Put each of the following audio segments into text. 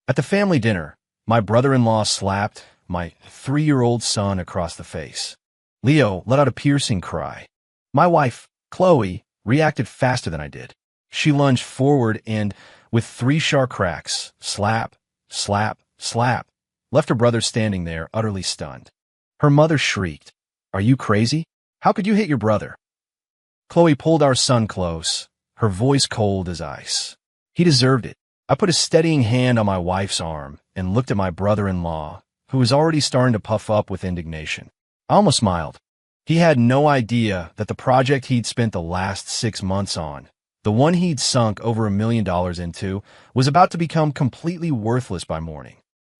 At the family dinner, my brother-in-law slapped my 3-year-old son across the face. Leo let out a piercing cry. My wife, Chloe, reacted faster than I did. She lunged forward and, with 3 sharp cracks, slap, slap, slap, left her brother standing there utterly stunned. Her mother shrieked, "Are you crazy? How could you hit your brother?" Chloe pulled our son close, her voice cold as ice. He deserved it. I put a steadying hand on my wife's arm and looked at my brother-in-law, who was already starting to puff up with indignation. I almost smiled. He had no idea that the project he'd spent the last 6 months on, the one he'd sunk over $1 million into, was about to become completely worthless by morning.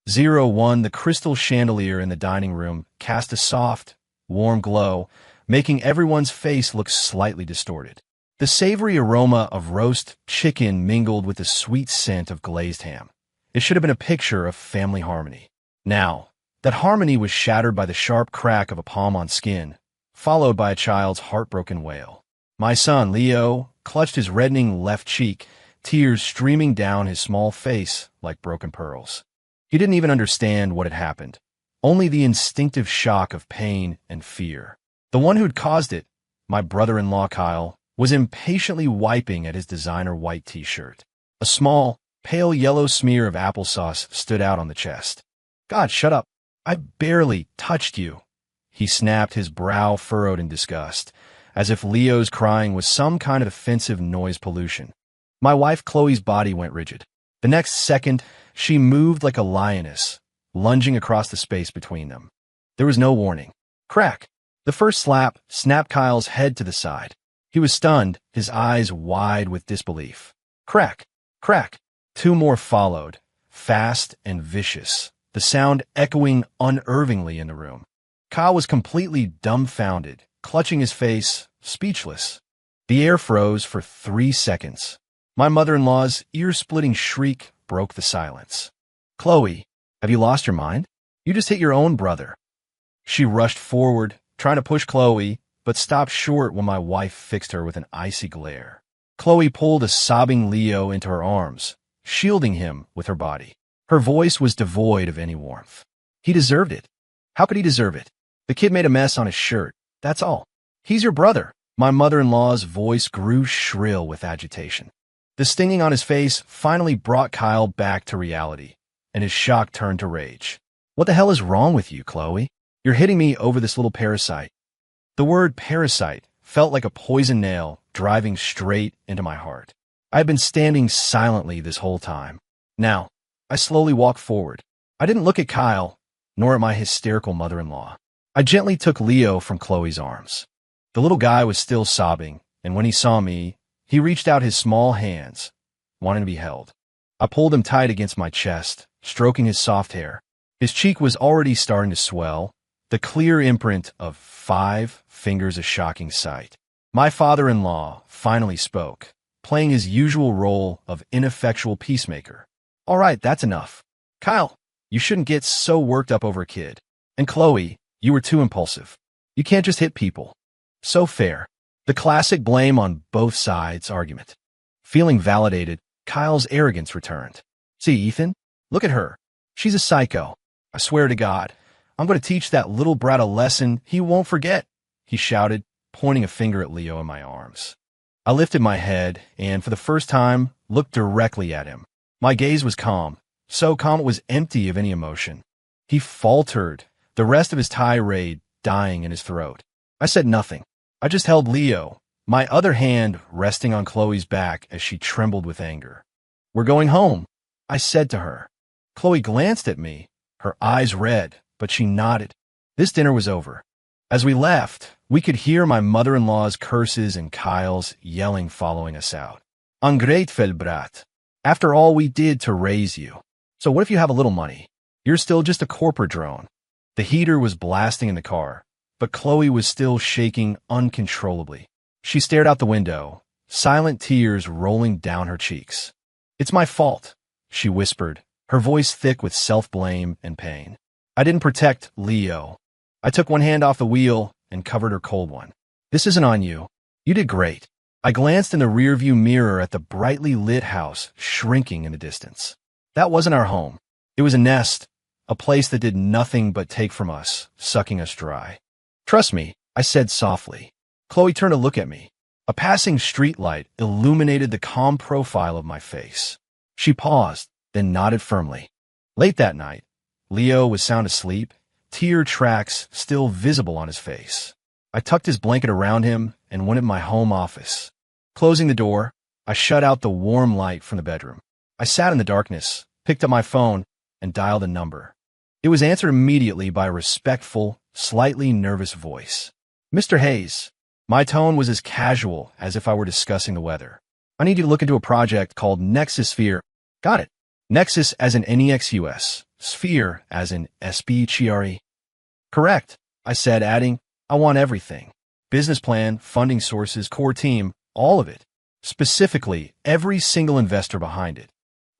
01, the crystal chandelier in the dining room, cast a soft, warm glow, making everyone's face look slightly distorted. The savory aroma of roast chicken mingled with the sweet scent of glazed ham. It should have been a picture of family harmony. Now, that harmony was shattered by the sharp crack of a palm on skin, followed by a child's heartbroken wail. My son, Leo, clutched his reddening left cheek, tears streaming down his small face like broken pearls. He didn't even understand what had happened, only the instinctive shock of pain and fear. The one who'd caused it, my brother-in-law Kyle, was impatiently wiping at his designer white t-shirt. A small, pale yellow smear of applesauce stood out on the chest. "God, shut up. I barely touched you." He snapped, his brow furrowed in disgust, as if Leo's crying was some kind of offensive noise pollution. My wife Chloe's body went rigid. The next second, she moved like a lioness, lunging across the space between them. There was no warning. Crack! The first slap snapped Kyle's head to the side. He was stunned, his eyes wide with disbelief. Crack! Crack! 2 more followed, fast and vicious, the sound echoing unnervingly in the room. Kyle was completely dumbfounded, clutching his face, speechless. The air froze for 3 seconds. My mother-in-law's ear-splitting shriek broke the silence. "Chloe, have you lost your mind? You just hit your own brother." She rushed forward, trying to push Chloe, but stopped short when my wife fixed her with an icy glare. Chloe pulled a sobbing Leo into her arms, shielding him with her body. Her voice was devoid of any warmth. "He deserved it." "How could he deserve it? The kid made a mess on his shirt, that's all. He's your brother." My mother-in-law's voice grew shrill with agitation. The stinging on his face finally brought Kyle back to reality, and his shock turned to rage. "What the hell is wrong with you, Chloe? You're hitting me over this little parasite." The word parasite felt like a poison nail driving straight into my heart. I had been standing silently this whole time. Now, I slowly walked forward. I didn't look at Kyle, nor at my hysterical mother-in-law. I gently took Leo from Chloe's arms. The little guy was still sobbing, and when he saw me, he reached out his small hands, wanting to be held. I pulled him tight against my chest, stroking his soft hair. His cheek was already starting to swell, the clear imprint of 5 fingers a shocking sight. My father-in-law finally spoke, playing his usual role of ineffectual peacemaker. "All right, that's enough. Kyle, you shouldn't get so worked up over a kid. And Chloe, you were too impulsive. You can't just hit people." So fair. The classic blame on both sides argument. Feeling validated, Kyle's arrogance returned. "See, Ethan? Look at her. She's a psycho. I swear to God, I'm going to teach that little brat a lesson he won't forget," he shouted, pointing a finger at Leo in my arms. I lifted my head and, for the first time, looked directly at him. My gaze was calm, so calm it was empty of any emotion. He faltered, the rest of his tirade dying in his throat. I said nothing. I just held Leo, my other hand resting on Chloe's back as she trembled with anger. "We're going home," I said to her. Chloe glanced at me, her eyes red, but she nodded. This dinner was over. As we left, we could hear my mother-in-law's curses and Kyle's yelling following us out. "Ungrateful brat. After all we did to raise you. So what if you have a little money? You're still just a corporate drone." The heater was blasting in the car, but Chloe was still shaking uncontrollably. She stared out the window, silent tears rolling down her cheeks. "It's my fault," she whispered, her voice thick with self-blame and pain. "I didn't protect Leo." I took one hand off the wheel and covered her cold one. "This isn't on you. You did great." I glanced in the rearview mirror at the brightly lit house shrinking in the distance. That wasn't our home. It was a nest, a place that did nothing but take from us, sucking us dry. Trust me, I said softly. Chloe turned to look at me. A passing streetlight illuminated the calm profile of my face. She paused, then nodded firmly. Late that night, Leo was sound asleep, tear tracks still visible on his face. I tucked his blanket around him and went into my home office. Closing the door, I shut out the warm light from the bedroom. I sat in the darkness, picked up my phone, and dialed a number. It was answered immediately by a respectful, slightly nervous voice. Mr. Hayes. My tone was as casual as if I were discussing the weather. I need you to look into a project called Nexus Sphere. Got it. Nexus as in Nexus, Sphere as in SPHERE. Correct, I said, adding, I want everything. Business plan, funding sources, core team, all of it. Specifically, every single investor behind it.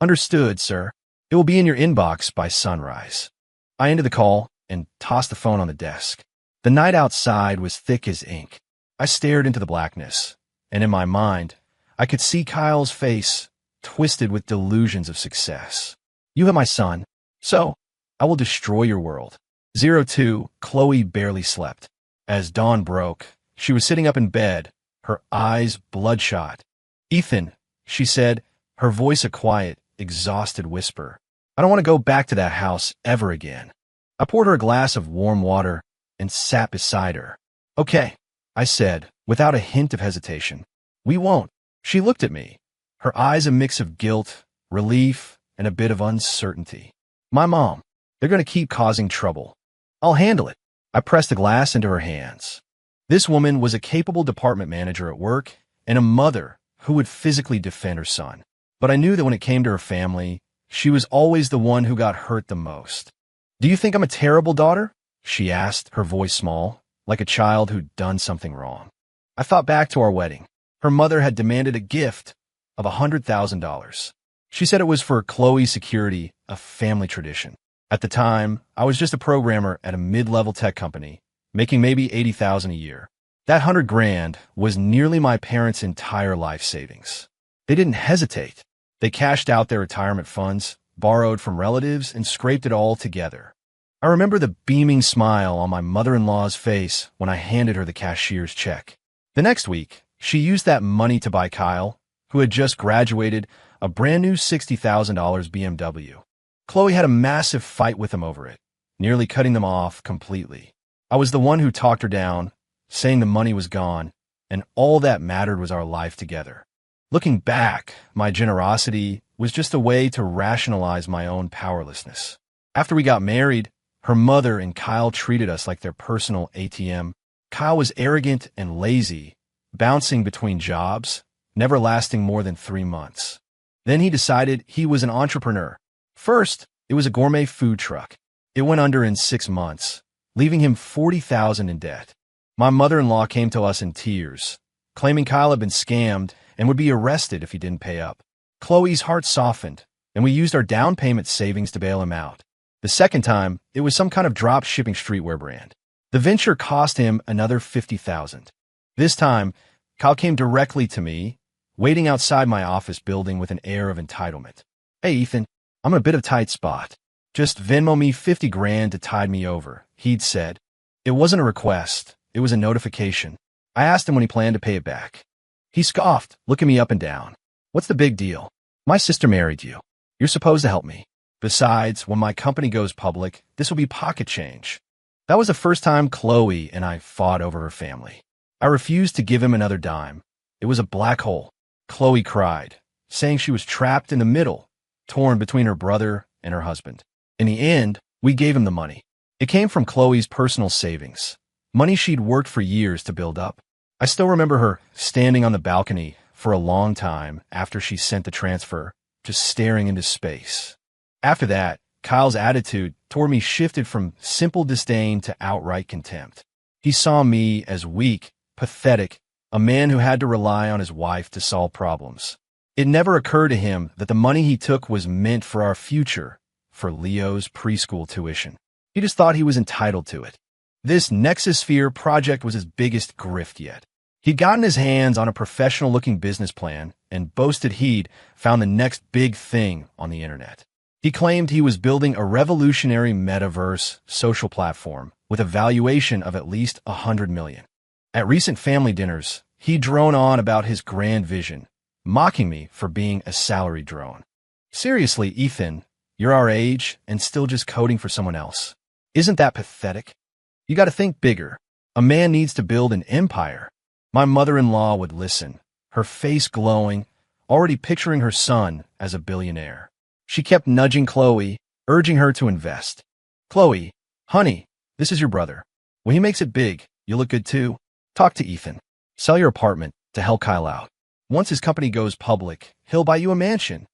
Understood, sir. It will be in your inbox by sunrise. I ended the call and tossed the phone on the desk. The night outside was thick as ink. I stared into the blackness, and in my mind, I could see Kyle's face, twisted with delusions of success. You have my son, so I will destroy your world. 02, Chloe barely slept. As dawn broke, she was sitting up in bed, her eyes bloodshot. Ethan, she said, her voice a quiet, exhausted whisper. I don't want to go back to that house ever again. I poured her a glass of warm water and sat beside her. Okay, I said, without a hint of hesitation. We won't. She looked at me, her eyes a mix of guilt, relief, and a bit of uncertainty. My mom. They're going to keep causing trouble. I'll handle it. I pressed the glass into her hands. This woman was a capable department manager at work and a mother who would physically defend her son. But I knew that when it came to her family, she was always the one who got hurt the most. Do you think I'm a terrible daughter? She asked, her voice small, like a child who'd done something wrong. I thought back to our wedding. Her mother had demanded a gift of $100,000. She said it was for Chloe's security, a family tradition. At the time, I was just a programmer at a mid-level tech company, making maybe $80,000 a year. That $100,000 was nearly my parents' entire life savings. They didn't hesitate. They cashed out their retirement funds, borrowed from relatives, and scraped it all together. I remember the beaming smile on my mother-in-law's face when I handed her the cashier's check. The next week, she used that money to buy Kyle, who had just graduated, a brand new $60,000 BMW. Chloe had a massive fight with him over it, nearly cutting them off completely. I was the one who talked her down, saying the money was gone, and all that mattered was our life together. Looking back, my generosity was just a way to rationalize my own powerlessness. After we got married, her mother and Kyle treated us like their personal ATM. Kyle was arrogant and lazy, bouncing between jobs, never lasting more than 3 months. Then he decided he was an entrepreneur. First, it was a gourmet food truck. It went under in 6 months, leaving him $40,000 in debt. My mother-in-law came to us in tears, claiming Kyle had been scammed and would be arrested if he didn't pay up. Chloe's heart softened, and we used our down payment savings to bail him out. The second time, it was some kind of drop-shipping streetwear brand. The venture cost him another $50,000. This time, Kyle came directly to me, waiting outside my office building with an air of entitlement. Hey, Ethan, I'm in a bit of a tight spot. Just Venmo me $50,000 to tide me over, he'd said. It wasn't a request. It was a notification. I asked him when he planned to pay it back. He scoffed, looking me up and down. What's the big deal? My sister married you. You're supposed to help me. Besides, when my company goes public, this will be pocket change. That was the first time Chloe and I fought over her family. I refused to give him another dime. It was a black hole. Chloe cried, saying she was trapped in the middle, torn between her brother and her husband. In the end, we gave him the money. It came from Chloe's personal savings, money she'd worked for years to build up. I still remember her standing on the balcony for a long time after she sent the transfer, just staring into space. After that, Kyle's attitude toward me shifted from simple disdain to outright contempt. He saw me as weak, pathetic, a man who had to rely on his wife to solve problems. It never occurred to him that the money he took was meant for our future, for Leo's preschool tuition. He just thought he was entitled to it. This Nexus Sphere project was his biggest grift yet. He'd gotten his hands on a professional-looking business plan and boasted he'd found the next big thing on the internet. He claimed he was building a revolutionary metaverse social platform with a valuation of at least $100 million. At recent family dinners, he droned on about his grand vision, mocking me for being a salary drone. Seriously, Ethan, you're our age and still just coding for someone else. Isn't that pathetic? You got to think bigger. A man needs to build an empire. My mother-in-law would listen, her face glowing, already picturing her son as a billionaire. She kept nudging Chloe, urging her to invest. Chloe, honey, this is your brother. When he makes it big, you'll look good too. Talk to Ethan. Sell your apartment to help Kyle out. Once his company goes public, he'll buy you a mansion.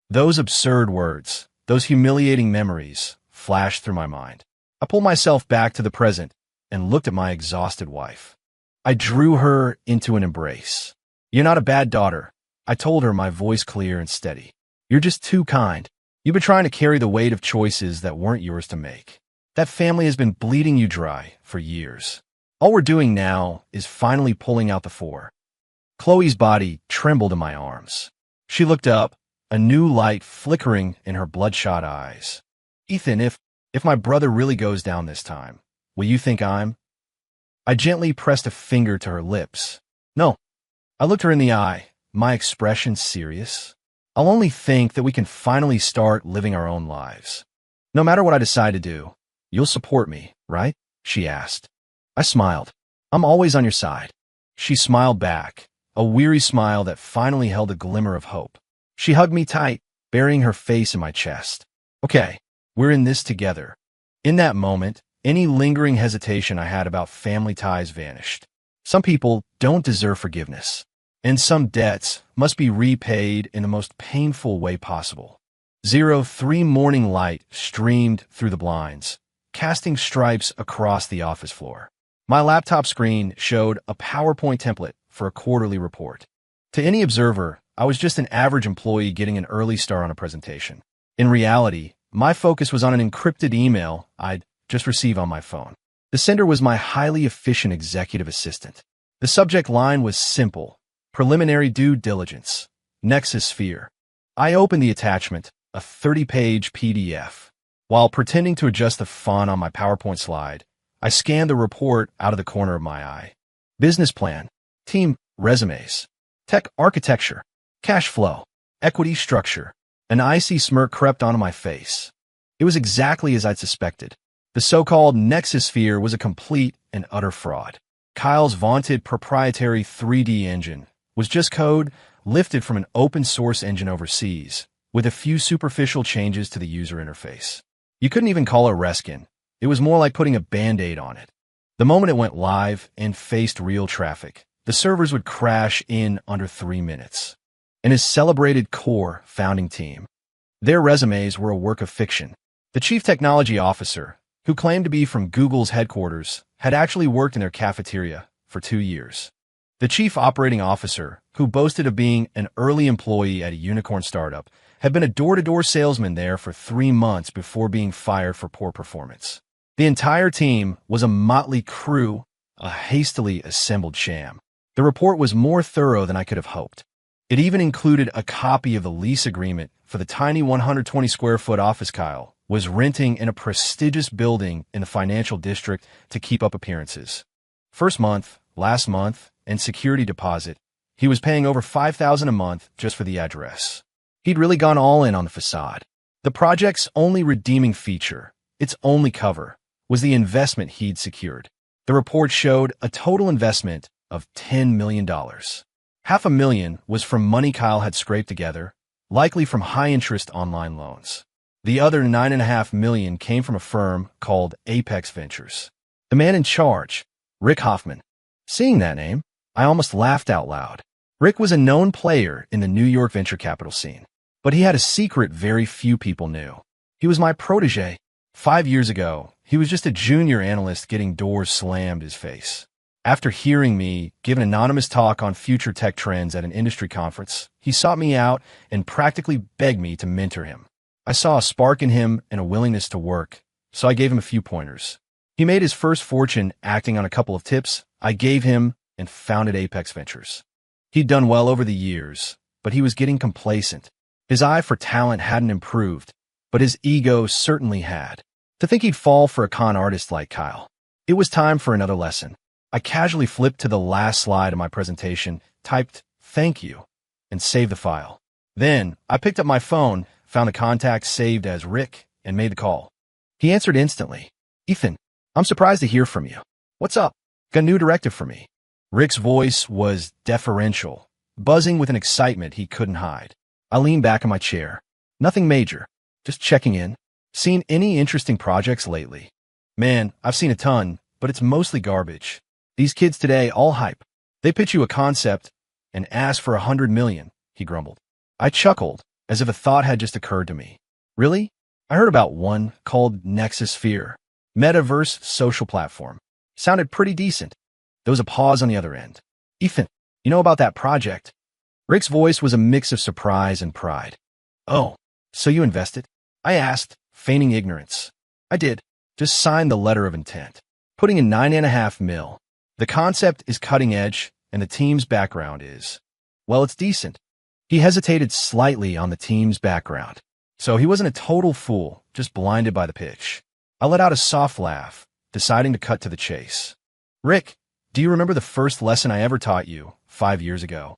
Those absurd words, those humiliating memories, flashed through my mind. I pulled myself back to the present and looked at my exhausted wife. I drew her into an embrace. You're not a bad daughter, I told her, my voice clear and steady. You're just too kind. You've been trying to carry the weight of choices that weren't yours to make. That family has been bleeding you dry for years. All we're doing now is finally pulling out the four. Chloe's body trembled in my arms. She looked up, a new light flickering in her bloodshot eyes. Ethan, if my brother really goes down this time, will you think I'm? I gently pressed a finger to her lips. No. I looked her in the eye, my expression serious. I'll only think that we can finally start living our own lives. No matter what I decide to do, you'll support me, right? She asked. I smiled. I'm always on your side. She smiled back, a weary smile that finally held a glimmer of hope. She hugged me tight, burying her face in my chest. Okay, we're in this together. In that moment, any lingering hesitation I had about family ties vanished. Some people don't deserve forgiveness, and some debts must be repaid in the most painful way possible. 03 morning light streamed through the blinds, casting stripes across the office floor. My laptop screen showed a PowerPoint template for a quarterly report. To any observer, I was just an average employee getting an early start on a presentation. In reality, my focus was on an encrypted email I'd just received on my phone. The sender was my highly efficient executive assistant. The subject line was simple: preliminary due diligence, Nexus Sphere. I opened the attachment, a 30-page PDF. While pretending to adjust the font on my PowerPoint slide, I scanned the report out of the corner of my eye. Business plan, team resumes, tech architecture, cash flow, equity structure. An icy smirk crept onto my face. It was exactly as I'd suspected. The so-called Nexus Sphere was a complete and utter fraud. Kyle's vaunted proprietary 3D engine was just code lifted from an open-source engine overseas, with a few superficial changes to the user interface. You couldn't even call it reskin. It was more like putting a Band-Aid on it. The moment it went live and faced real traffic, the servers would crash in under 3 minutes. And his celebrated core founding team, their resumes were a work of fiction. The chief technology officer, who claimed to be from Google's headquarters, had actually worked in their cafeteria for 2 years. The chief operating officer, who boasted of being an early employee at a unicorn startup, had been a door-to-door salesman there for 3 months before being fired for poor performance. The entire team was a motley crew, a hastily assembled sham. The report was more thorough than I could have hoped. It even included a copy of the lease agreement for the tiny 120-square-foot office Kyle was renting in a prestigious building in the financial district to keep up appearances. First month, last month, and security deposit, he was paying over $5,000 a month just for the address. He'd really gone all in on the facade. The project's only redeeming feature, its only cover, was the investment he'd secured. The report showed a total investment of $10 million. $500,000 was from money Kyle had scraped together, likely from high-interest online loans. The other $9.5 million came from a firm called Apex Ventures. The man in charge, Rick Hoffman. Seeing that name, I almost laughed out loud. Rick was a known player in the New York venture capital scene, but he had a secret very few people knew. He was my protege. 5 years ago, he was just a junior analyst getting doors slammed in his face. After hearing me give an anonymous talk on future tech trends at an industry conference, he sought me out and practically begged me to mentor him. I saw a spark in him and a willingness to work, so I gave him a few pointers. He made his first fortune acting on a couple of tips I gave him and founded Apex Ventures. He'd done well over the years, but he was getting complacent. His eye for talent hadn't improved, but his ego certainly had. To think he'd fall for a con artist like Kyle. It was time for another lesson. I casually flipped to the last slide of my presentation, typed, "Thank you," and saved the file. Then, I picked up my phone, found the contact saved as Rick, and made the call. He answered instantly. "Ethan, I'm surprised to hear from you. What's up? Got a new directive for me." Rick's voice was deferential, buzzing with an excitement he couldn't hide. I leaned back in my chair. "Nothing major. Just checking in. Seen any interesting projects lately?" "Man, I've seen a ton, but it's mostly garbage. These kids today all hype. They pitch you a concept and ask for 100 million, he grumbled. I chuckled, as if a thought had just occurred to me. Really? I heard about one called Nexosphere. Metaverse social platform. Sounded pretty decent. There was a pause on the other end. "Ethan, you know about that project?" Rick's voice was a mix of surprise and pride. "Oh, so you invested?" I asked, feigning ignorance. "I did. Just signed the letter of intent. Putting in 9.5 mil. The concept is cutting edge, and the team's background is, well, it's decent." He hesitated slightly on the team's background. So he wasn't a total fool, just blinded by the pitch. I let out a soft laugh, deciding to cut to the chase. "Rick, do you remember the first lesson I ever taught you 5 years ago?"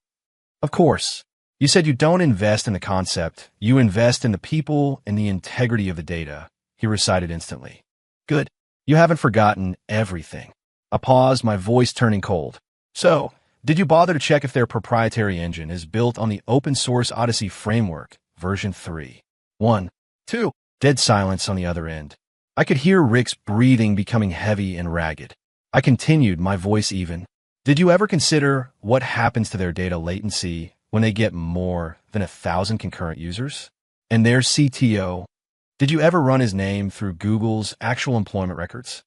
"Of course. You said you don't invest in the concept, you invest in the people and the integrity of the data," he recited instantly. "Good. You haven't forgotten everything." I paused, my voice turning cold. "So, did you bother to check if their proprietary engine is built on the open-source Odyssey framework, version 3? 1. 2. Dead silence on the other end. I could hear Rick's breathing becoming heavy and ragged. I continued, my voice even. "Did you ever consider what happens to their data latency when they get more than 1,000 concurrent users? And their CTO? Did you ever run his name through Google's actual employment records?"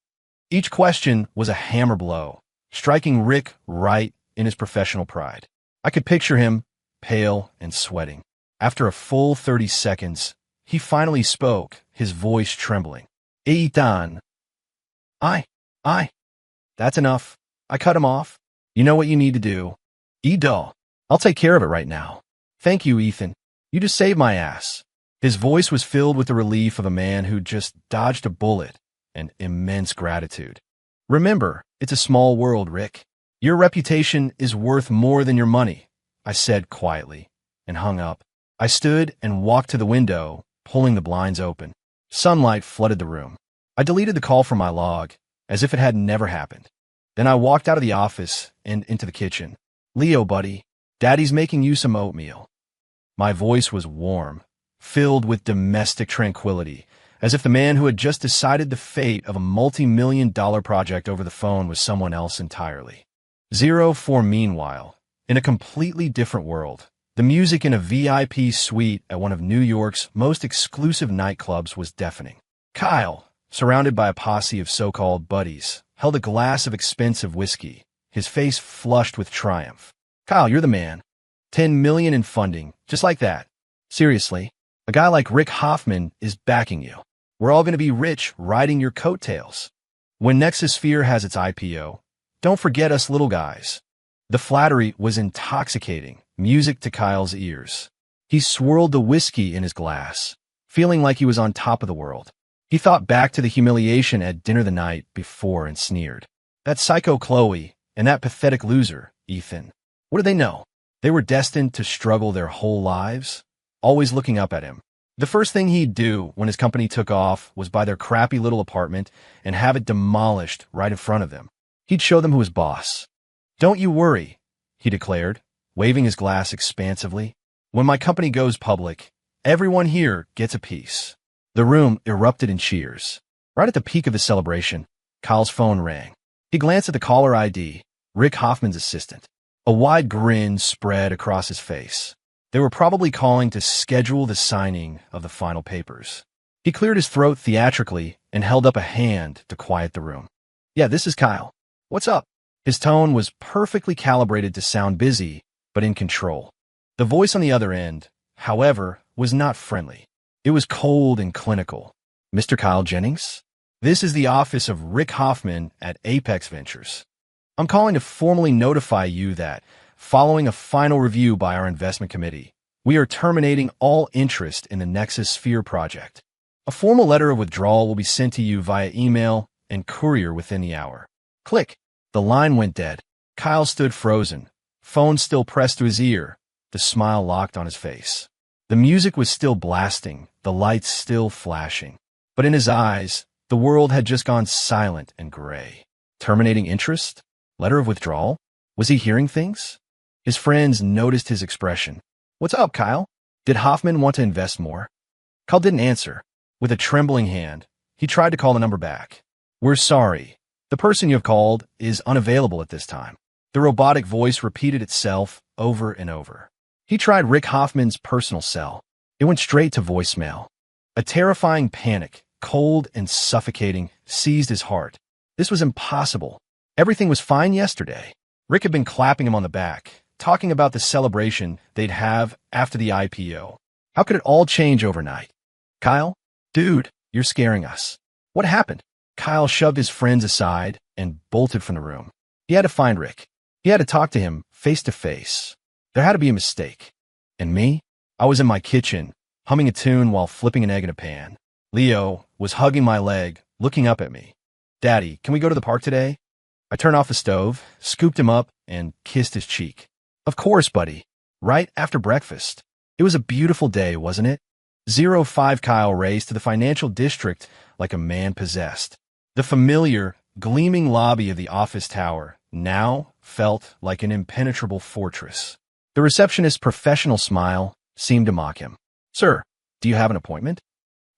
Each question was a hammer blow, striking Rick right in his professional pride. I could picture him, pale and sweating. After a full 30 seconds, he finally spoke, his voice trembling. "Ethan." I. That's enough. I cut him off. "You know what you need to do. Edo. I'll take care of it right now." "Thank you, Ethan. You just saved my ass." His voice was filled with the relief of a man who just dodged a bullet and immense gratitude. "Remember, it's a small world, Rick. Your reputation is worth more than your money," I said quietly, and hung up. I stood and walked to the window, pulling the blinds open. Sunlight flooded the room. I deleted the call from my log, as if it had never happened. Then I walked out of the office and into the kitchen. "Leo, buddy, Daddy's making you some oatmeal." My voice was warm, filled with domestic tranquility, as if the man who had just decided the fate of a multi-million-dollar project over the phone was someone else entirely. 04 Meanwhile, in a completely different world, the music in a VIP suite at one of New York's most exclusive nightclubs was deafening. Kyle, surrounded by a posse of so-called buddies, held a glass of expensive whiskey, his face flushed with triumph. "Kyle, you're the man. 10 million in funding, just like that. Seriously, a guy like Rick Hoffman is backing you. We're all going to be rich riding your coattails. When Nexosphere has its IPO, don't forget us little guys." The flattery was intoxicating, music to Kyle's ears. He swirled the whiskey in his glass, feeling like he was on top of the world. He thought back to the humiliation at dinner the night before and sneered. That psycho Chloe and that pathetic loser, Ethan. What did they know? They were destined to struggle their whole lives, always looking up at him. The first thing he'd do when his company took off was buy their crappy little apartment and have it demolished right in front of them. He'd show them who was boss. "Don't you worry," he declared, waving his glass expansively. "When my company goes public, everyone here gets a piece." The room erupted in cheers. Right at the peak of the celebration, Kyle's phone rang. He glanced at the caller ID, Rick Hoffman's assistant. A wide grin spread across his face. They were probably calling to schedule the signing of the final papers. He cleared his throat theatrically and held up a hand to quiet the room. "Yeah, this is Kyle. What's up?" His tone was perfectly calibrated to sound busy, but in control. The voice on the other end, however, was not friendly. It was cold and clinical. "Mr. Kyle Jennings? This is the office of Rick Hoffman at Apex Ventures. I'm calling to formally notify you that, following a final review by our investment committee, we are terminating all interest in the Nexosphere project. A formal letter of withdrawal will be sent to you via email and courier within the hour. Click. The line went dead. Kyle stood frozen, phone still pressed to his ear, the smile locked on his face. The music was still blasting, the lights still flashing. But in his eyes, the world had just gone silent and gray. Terminating interest? Letter of withdrawal? Was he hearing things? His friends noticed his expression. What's up, Kyle? Did Hoffman want to invest more? Kyle didn't answer. With a trembling hand, he tried to call the number back. We're sorry. The person you have called is unavailable at this time. The robotic voice repeated itself over and over. He tried Rick Hoffman's personal cell. It went straight to voicemail. A terrifying panic, cold and suffocating, seized his heart. This was impossible. Everything was fine yesterday. Rick had been clapping him on the back, talking about the celebration they'd have after the IPO. How could it all change overnight? Kyle? Dude, you're scaring us. What happened? Kyle shoved his friends aside and bolted from the room. He had to find Rick. He had to talk to him face to face. There had to be a mistake. And me? I was in my kitchen, humming a tune while flipping an egg in a pan. Leo was hugging my leg, looking up at me. Daddy, can we go to the park today? I turned off the stove, scooped him up, and kissed his cheek. Of course, buddy. Right after breakfast. It was a beautiful day, wasn't it? 05 Kyle raced to the financial district like a man possessed. The familiar, gleaming lobby of the office tower now felt like an impenetrable fortress. The receptionist's professional smile seemed to mock him. Sir, do you have an appointment?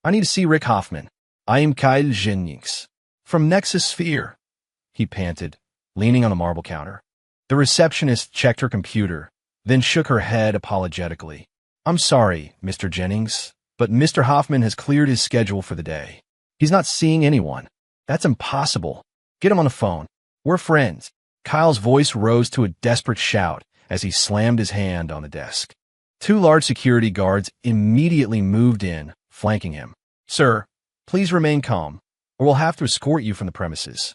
I need to see Rick Hoffman. I am Kyle Jennings. From Nexus Sphere, he panted, leaning on the marble counter. The receptionist checked her computer, then shook her head apologetically. I'm sorry, Mr. Jennings, but Mr. Hoffman has cleared his schedule for the day. He's not seeing anyone. That's impossible. Get him on the phone. We're friends. Kyle's voice rose to a desperate shout as he slammed his hand on the desk. 2 large security guards immediately moved in, flanking him. Sir, please remain calm, or we'll have to escort you from the premises.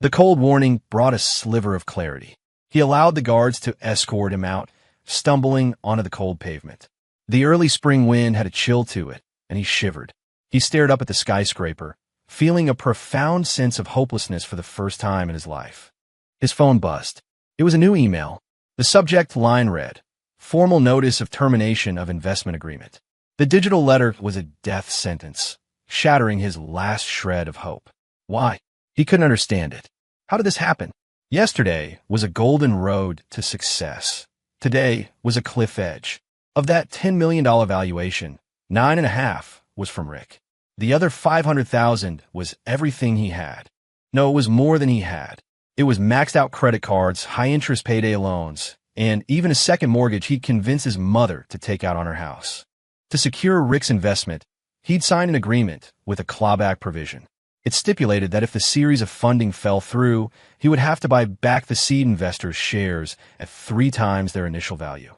The cold warning brought a sliver of clarity. He allowed the guards to escort him out, stumbling onto the cold pavement. The early spring wind had a chill to it, and he shivered. He stared up at the skyscraper, feeling a profound sense of hopelessness for the first time in his life. His phone buzzed. It was a new email. The subject line read, Formal Notice of Termination of Investment Agreement. The digital letter was a death sentence, shattering his last shred of hope. Why? He couldn't understand it. How did this happen? Yesterday was a golden road to success. Today was a cliff edge. Of that $10 million valuation, 9.5 was from Rick. The other 500,000 was everything he had. No, it was more than he had. It was maxed out credit cards, high-interest payday loans, and even a second mortgage he'd convinced his mother to take out on her house. To secure Rick's investment, he'd signed an agreement with a clawback provision. It stipulated that if the series of funding fell through, he would have to buy back the seed investors' shares at 3 times their initial value.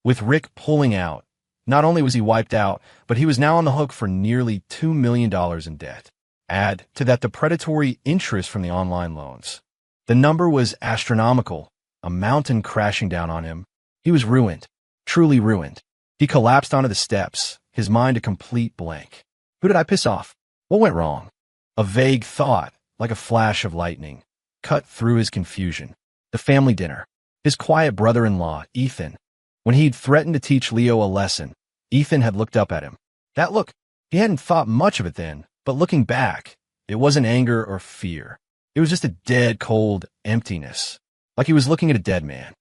With Rick pulling out, not only was he wiped out, but he was now on the hook for nearly $2 million in debt. Add to that the predatory interest from the online loans. The number was astronomical, a mountain crashing down on him. He was ruined, truly ruined. He collapsed onto the steps, his mind a complete blank. Who did I piss off? What went wrong? A vague thought, like a flash of lightning, cut through his confusion. The family dinner. His quiet brother-in-law, Ethan. When he'd threatened to teach Leo a lesson, Ethan had looked up at him. That look, he hadn't thought much of it then, but looking back, it wasn't anger or fear. It was just a dead, cold emptiness, like he was looking at a dead man.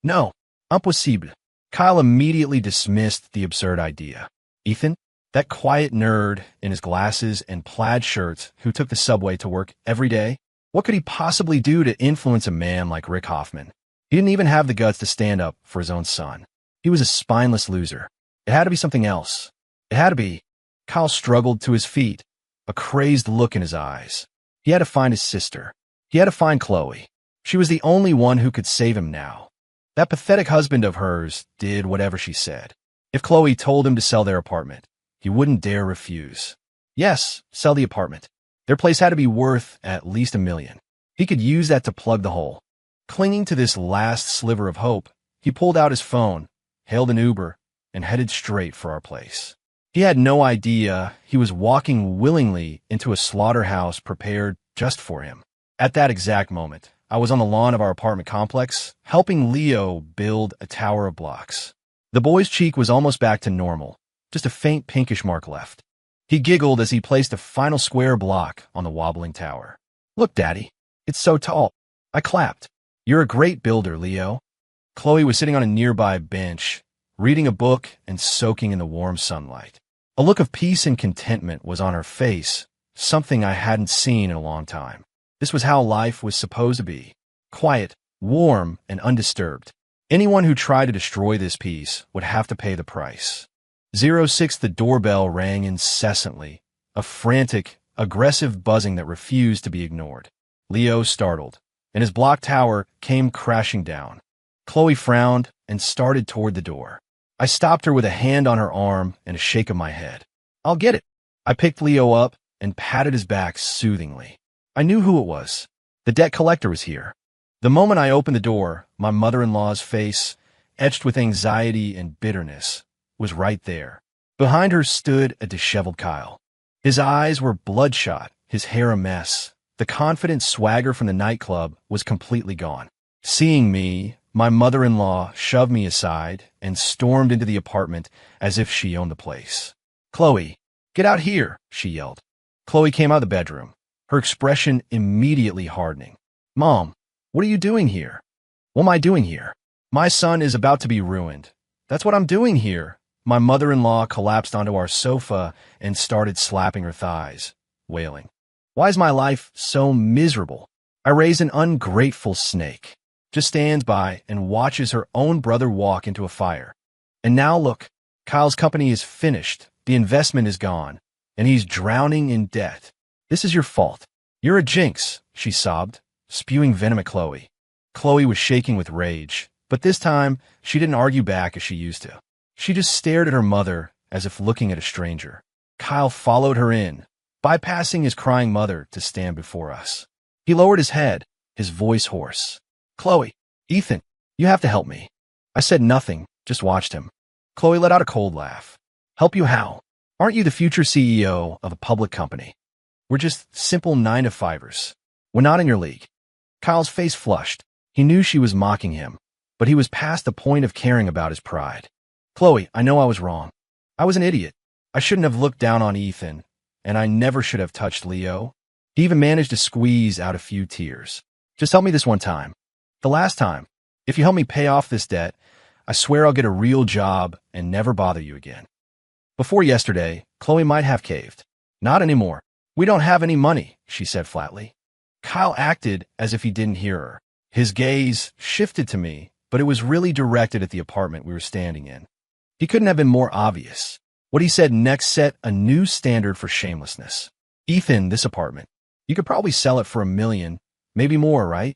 No, impossible. Kyle immediately dismissed the absurd idea. Ethan? That quiet nerd in his glasses and plaid shirts who took the subway to work every day? What could he possibly do to influence a man like Rick Hoffman? He didn't even have the guts to stand up for his own son. He was a spineless loser. It had to be something else. It had to be. Kyle struggled to his feet, a crazed look in his eyes. He had to find his sister. He had to find Chloe. She was the only one who could save him now. That pathetic husband of hers did whatever she said. If Chloe told him to sell their apartment, he wouldn't dare refuse. Yes, sell the apartment. Their place had to be worth at least $1 million. He could use that to plug the hole. Clinging to this last sliver of hope, he pulled out his phone, hailed an Uber, and headed straight for our place. He had no idea he was walking willingly into a slaughterhouse prepared just for him. At that exact moment, I was on the lawn of our apartment complex, helping Leo build a tower of blocks. The boy's cheek was almost back to normal, just a faint pinkish mark left. He giggled as he placed a final square block on the wobbling tower. "Look, Daddy, it's so tall." I clapped. "You're a great builder, Leo." Chloe was sitting on a nearby bench, reading a book and soaking in the warm sunlight. A look of peace and contentment was on her face, something I hadn't seen in a long time. This was how life was supposed to be. Quiet, warm, and undisturbed. Anyone who tried to destroy this peace would have to pay the price. 06 The doorbell rang incessantly, a frantic, aggressive buzzing that refused to be ignored. Leo startled, and his block tower came crashing down. Chloe frowned and started toward the door. I stopped her with a hand on her arm and a shake of my head. "I'll get it." I picked Leo up and patted his back soothingly. I knew who it was. The debt collector was here. The moment I opened the door, my mother-in-law's face, etched with anxiety and bitterness, was right there. Behind her stood a disheveled Kyle. His eyes were bloodshot, his hair a mess. The confident swagger from the nightclub was completely gone. Seeing me, my mother-in-law shoved me aside and stormed into the apartment as if she owned the place. "Chloe, get out here," she yelled. Chloe came out of the bedroom, her expression immediately hardening. "Mom, what are you doing here?" "What am I doing here? My son is about to be ruined. That's what I'm doing here." My mother-in-law collapsed onto our sofa and started slapping her thighs, wailing. "Why is my life so miserable? I raise an ungrateful snake. Just stands by and watches her own brother walk into a fire. And now look, Kyle's company is finished, the investment is gone, and he's drowning in debt. This is your fault. You're a jinx," she sobbed, spewing venom at Chloe. Chloe was shaking with rage, but this time she didn't argue back as she used to. She just stared at her mother as if looking at a stranger. Kyle followed her in, bypassing his crying mother to stand before us. He lowered his head, his voice hoarse. "Chloe, Ethan, you have to help me." I said nothing, just watched him. Chloe let out a cold laugh. "Help you how? Aren't you the future CEO of a public company? We're just simple 9-to-5ers. We're not in your league." Kyle's face flushed. He knew she was mocking him, but he was past the point of caring about his pride. "Chloe, I know I was wrong. I was an idiot. I shouldn't have looked down on Ethan, and I never should have touched Leo." He even managed to squeeze out a few tears. "Just help me this one time. The last time. If you help me pay off this debt, I swear I'll get a real job and never bother you again." Before yesterday, Chloe might have caved. "Not anymore. We don't have any money," she said flatly. Kyle acted as if he didn't hear her. His gaze shifted to me, but it was really directed at the apartment we were standing in. He couldn't have been more obvious. What he said next set a new standard for shamelessness. "Ethan, this apartment. You could probably sell it for $1 million, maybe more, right?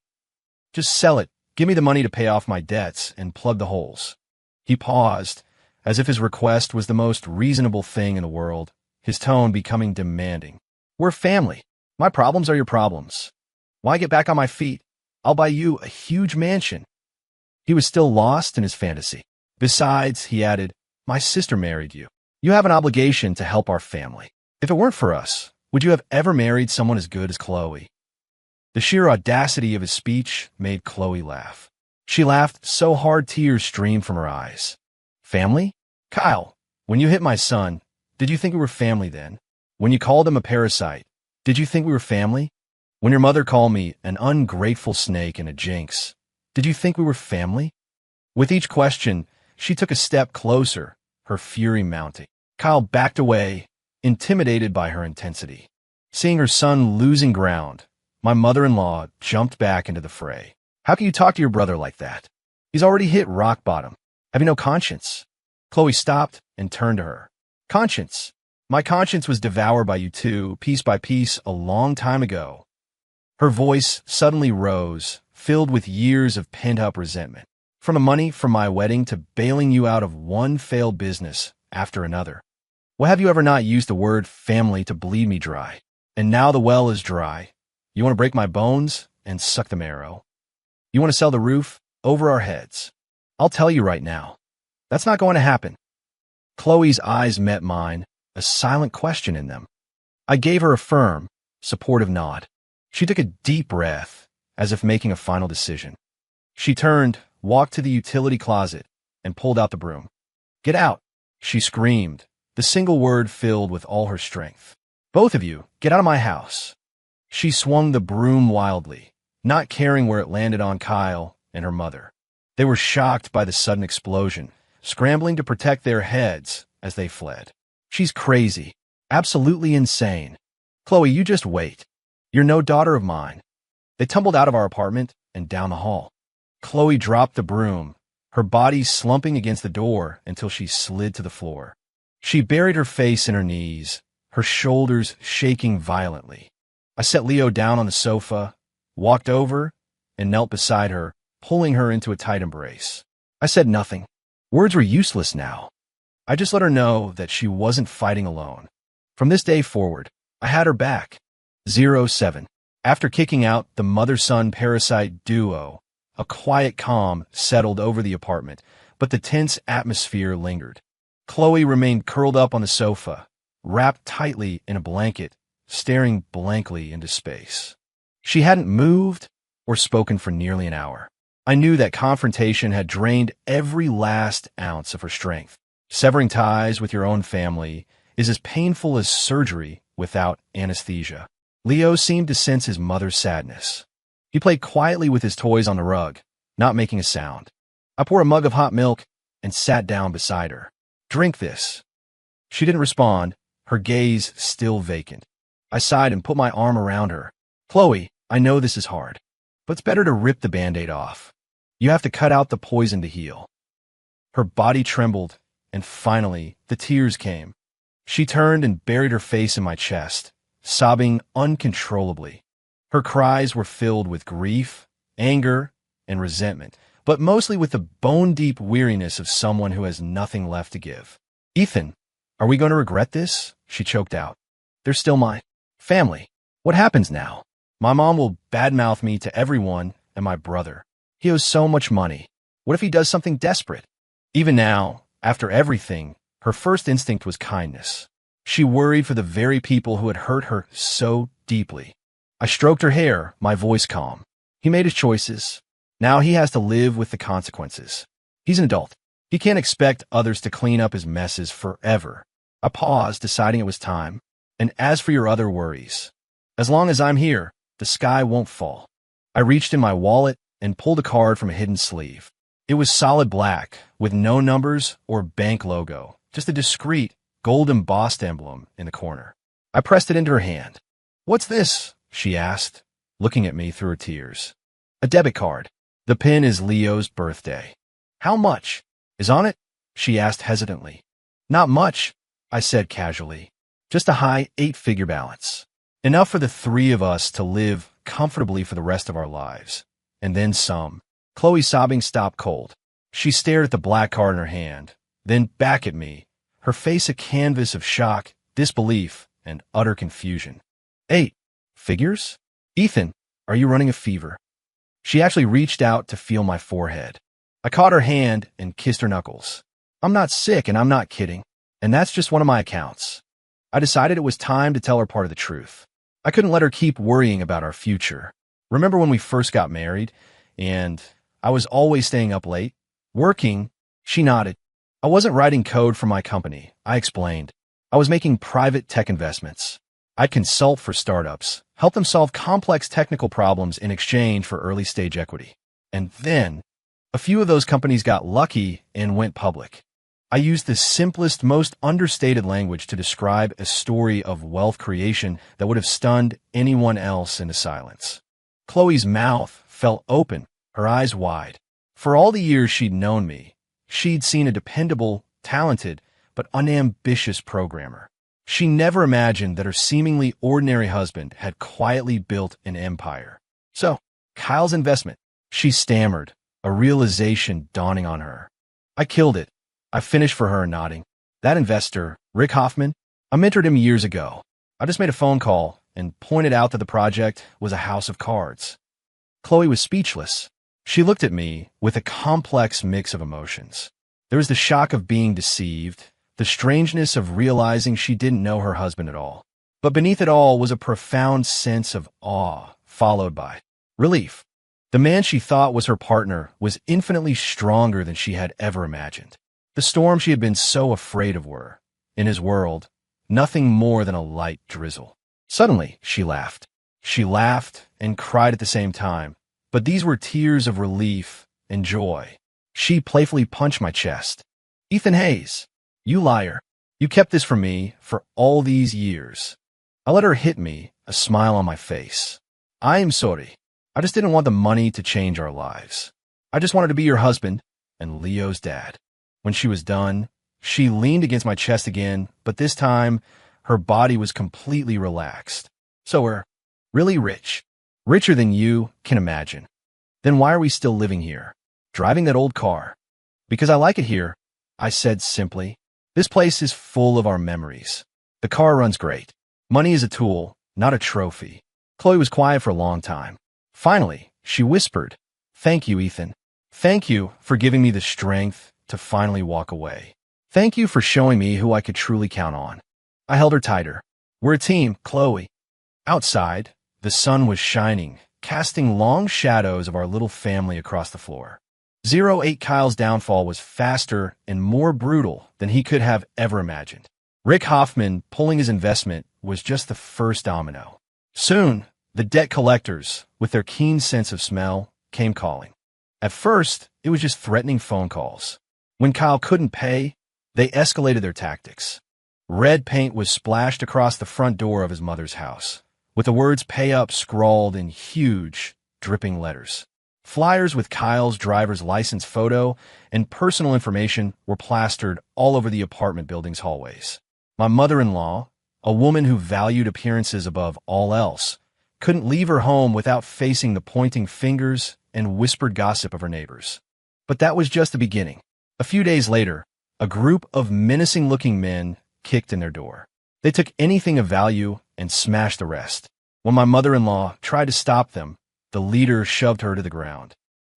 Just sell it, give me the money to pay off my debts, and plug the holes." He paused, as if his request was the most reasonable thing in the world, his tone becoming demanding. "We're family. My problems are your problems. Why get back on my feet? I'll buy you a huge mansion." He was still lost in his fantasy. "Besides," he added, "my sister married you. You have an obligation to help our family. If it weren't for us, would you have ever married someone as good as Chloe?" The sheer audacity of his speech made Chloe laugh. She laughed so hard tears streamed from her eyes. "Family? Kyle, when you hit my son, did you think we were family then? When you called him a parasite, did you think we were family? When your mother called me an ungrateful snake and a jinx, did you think we were family?" With each question, she took a step closer, her fury mounting. Kyle backed away, intimidated by her intensity. Seeing her son losing ground, my mother-in-law jumped back into the fray. "How can you talk to your brother like that? He's already hit rock bottom. Have you no conscience?" Chloe stopped and turned to her. "Conscience? My conscience was devoured by you two, piece by piece, a long time ago." Her voice suddenly rose, filled with years of pent-up resentment. "From the money from my wedding to bailing you out of one failed business after another. Why have you ever not used the word family to bleed me dry? And now the well is dry. You want to break my bones and suck the marrow? You want to sell the roof over our heads? I'll tell you right now, that's not going to happen." Chloe's eyes met mine, a silent question in them. I gave her a firm, supportive nod. She took a deep breath, as if making a final decision. She turned, walked to the utility closet, and pulled out the broom. "Get out!" she screamed, the single word filled with all her strength. "Both of you, get out of my house." She swung the broom wildly, not caring where it landed on Kyle and her mother. They were shocked by the sudden explosion, scrambling to protect their heads as they fled. "She's crazy. Absolutely insane. Chloe, you just wait. You're no daughter of mine." They tumbled out of our apartment and down the hall. Chloe dropped the broom, her body slumping against the door until she slid to the floor. She buried her face in her knees, her shoulders shaking violently. I set Leo down on the sofa, walked over, and knelt beside her, pulling her into a tight embrace. I said nothing. Words were useless now. I just let her know that she wasn't fighting alone. From this day forward, I had her back. 07. After kicking out the mother-son parasite duo, a quiet calm settled over the apartment, but the tense atmosphere lingered. Chloe remained curled up on the sofa, wrapped tightly in a blanket, staring blankly into space. She hadn't moved or spoken for nearly an hour. I knew that confrontation had drained every last ounce of her strength. Severing ties with your own family is as painful as surgery without anesthesia. Leo seemed to sense his mother's sadness. He played quietly with his toys on the rug, not making a sound. I poured a mug of hot milk and sat down beside her. "Drink this." She didn't respond, her gaze still vacant. I sighed and put my arm around her. "Chloe, I know this is hard, but it's better to rip the Band-Aid off. You have to cut out the poison to heal." Her body trembled, and finally, the tears came. She turned and buried her face in my chest, sobbing uncontrollably. Her cries were filled with grief, anger, and resentment, but mostly with the bone-deep weariness of someone who has nothing left to give. "Ethan, are we going to regret this?" she choked out. "They're still my family. What happens now? My mom will badmouth me to everyone and my brother. He owes so much money. What if he does something desperate?" Even now, after everything, her first instinct was kindness. She worried for the very people who had hurt her so deeply. I stroked her hair, my voice calm. He made his choices. Now he has to live with the consequences. He's an adult. He can't expect others to clean up his messes forever. I paused, deciding it was time. "And as for your other worries, as long as I'm here, the sky won't fall." I reached in my wallet and pulled a card from a hidden sleeve. It was solid black, with no numbers or bank logo, just a discreet, gold-embossed emblem in the corner. I pressed it into her hand. "What's this?" she asked, looking at me through her tears. "A debit card. The pin is Leo's birthday." "How much is on it?" she asked hesitantly. "Not much," I said casually. "Just a high 8-figure balance. Enough for the three of us to live comfortably for the rest of our lives. And then some." Chloe's sobbing stopped cold. She stared at the black card in her hand, then back at me, her face a canvas of shock, disbelief, and utter confusion. 8 figures? Ethan, are you running a fever?" She actually reached out to feel my forehead. I caught her hand and kissed her knuckles. "I'm not sick, and I'm not kidding. And that's just one of my accounts." I decided it was time to tell her part of the truth. I couldn't let her keep worrying about our future. Remember when we first got married, and I was always staying up late? "Working?" She nodded. "I wasn't writing code for my company," I explained. "I was making private tech investments. I'd consult for startups, help them solve complex technical problems in exchange for early-stage equity. And then, a few of those companies got lucky and went public. I used the simplest, most understated language to describe a story of wealth creation that would have stunned anyone else into silence." Chloe's mouth fell open, her eyes wide. For all the years she'd known me, she'd seen a dependable, talented, but unambitious programmer. She never imagined that her seemingly ordinary husband had quietly built an empire. "So, Kyle's investment," she stammered, a realization dawning on her. "I killed it." I finished for her, nodding. "That investor, Rick Hoffman, I mentored him years ago. I just made a phone call and pointed out that the project was a house of cards." Chloe was speechless. She looked at me with a complex mix of emotions. There was the shock of being deceived, the strangeness of realizing she didn't know her husband at all. But beneath it all was a profound sense of awe, followed by relief. The man she thought was her partner was infinitely stronger than she had ever imagined. The storm she had been so afraid of were, in his world, nothing more than a light drizzle. Suddenly, she laughed. She laughed and cried at the same time, but these were tears of relief and joy. She playfully punched my chest. "Ethan Hayes, you liar. You kept this from me for all these years." I let her hit me, a smile on my face. "I am sorry. I just didn't want the money to change our lives. I just wanted to be your husband and Leo's dad." When she was done, she leaned against my chest again, but this time, her body was completely relaxed. "So we're really rich. Richer than you can imagine. Then why are we still living here, driving that old car?" "Because I like it here," I said simply. "This place is full of our memories. The car runs great. Money is a tool, not a trophy." Chloe was quiet for a long time. Finally, she whispered, "Thank you, Ethan. Thank you for giving me the strength to finally walk away. Thank you for showing me who I could truly count on." I held her tighter. "We're a team, Chloe." Outside, the sun was shining, casting long shadows of our little family across the floor. 08 Kyle's downfall was faster and more brutal than he could have ever imagined. Rick Hoffman pulling his investment was just the first domino. Soon, the debt collectors, with their keen sense of smell, came calling. At first, it was just threatening phone calls. When Kyle couldn't pay, they escalated their tactics. Red paint was splashed across the front door of his mother's house, with the words "Pay Up" scrawled in huge, dripping letters. Flyers with Kyle's driver's license photo and personal information were plastered all over the apartment building's hallways. My mother-in-law, a woman who valued appearances above all else, couldn't leave her home without facing the pointing fingers and whispered gossip of her neighbors. But that was just the beginning. A few days later, a group of menacing-looking men kicked in their door. They took anything of value and smashed the rest. When my mother-in-law tried to stop them, the leader shoved her to the ground.